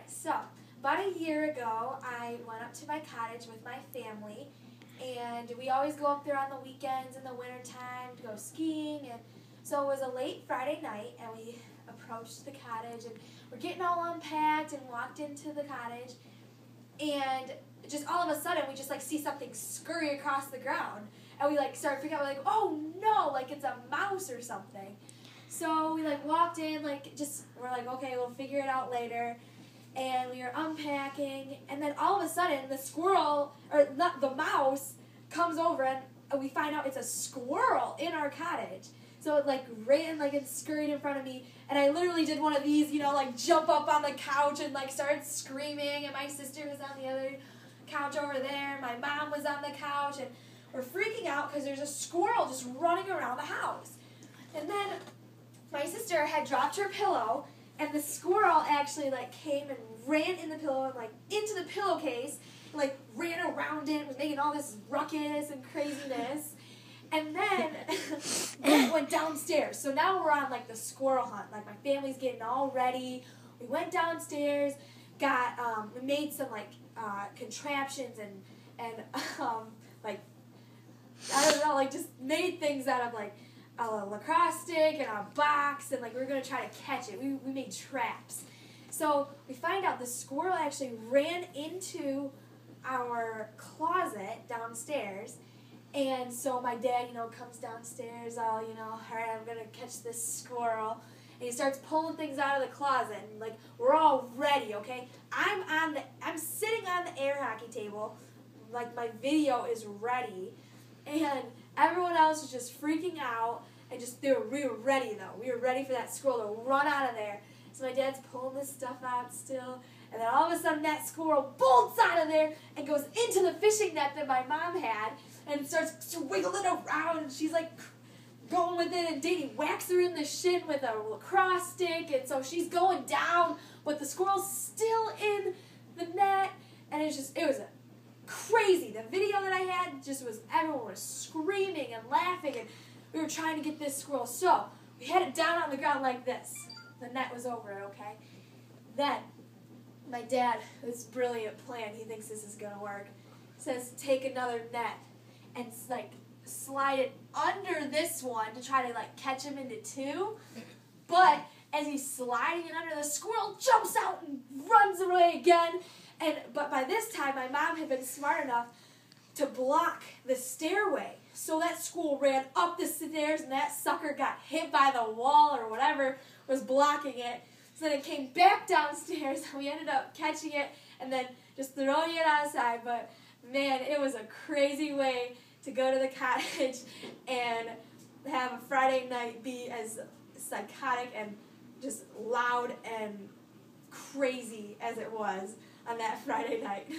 So, about a year ago, I went up to my cottage with my family, and we always go up there on the weekends in the wintertime to go skiing. And so it was a late Friday night, and we approached the cottage, and we're getting all unpacked and walked into the cottage, and just all of a sudden we just like see something scurry across the ground, and we like start freaking out. We're like, oh no, like it's a mouse or something. So we like walked in, we're like, okay, we'll figure it out later. And we were unpacking, and then all of a sudden the squirrel, or not, the mouse, comes over, and we find out it's a squirrel in our cottage. So it like ran and scurried in front of me, and I literally did one of these, like jump up on the couch and like started screaming, and my sister was on the other couch over there, my mom was on the couch, and we're freaking out because there's a squirrel just running around the house. And then my sister had dropped her pillow, and the squirrel actually came and ran in the pillow and into the pillowcase, and ran around it, was making all this ruckus and craziness. And then it went downstairs. So now we're on the squirrel hunt. My family's getting all ready. We went downstairs, we made some contraptions and I don't know, just made things out of a lacrosse stick and a box, and we were going to try to catch it. We made traps. So we find out the squirrel actually ran into our closet downstairs, and so my dad, comes downstairs all, all right, I'm going to catch this squirrel, and he starts pulling things out of the closet, and we're all ready, okay? I'm sitting on the air hockey table, my video is ready, and everyone else was just freaking out, and we were ready though. We were ready for that squirrel to run out of there. So my dad's pulling this stuff out still, and then all of a sudden that squirrel bolts out of there and goes into the fishing net that my mom had, and starts wiggling around, and she's going with it, and Danny whacks her in the shin with a lacrosse stick, and so she's going down, but the squirrel's still in the net, and it was crazy. The video that I had was everyone was screaming and laughing, and we were trying to get this squirrel. So we had it down on the ground like this. The net was over it, okay? Then my dad, this brilliant plan, he thinks this is going to work, says take another net and slide it under this one to try to catch him into two. But as he's sliding it under, the squirrel jumps out and runs away again. But by this time, my mom had been smart enough to block the stairway. So that squirrel ran up the stairs, and that sucker got hit by the wall or whatever was blocking it. So then it came back downstairs, and we ended up catching it and then just throwing it outside. But, man, it was a crazy way to go to the cottage and have a Friday night be as psychotic and just loud and crazy as it was on that Friday night.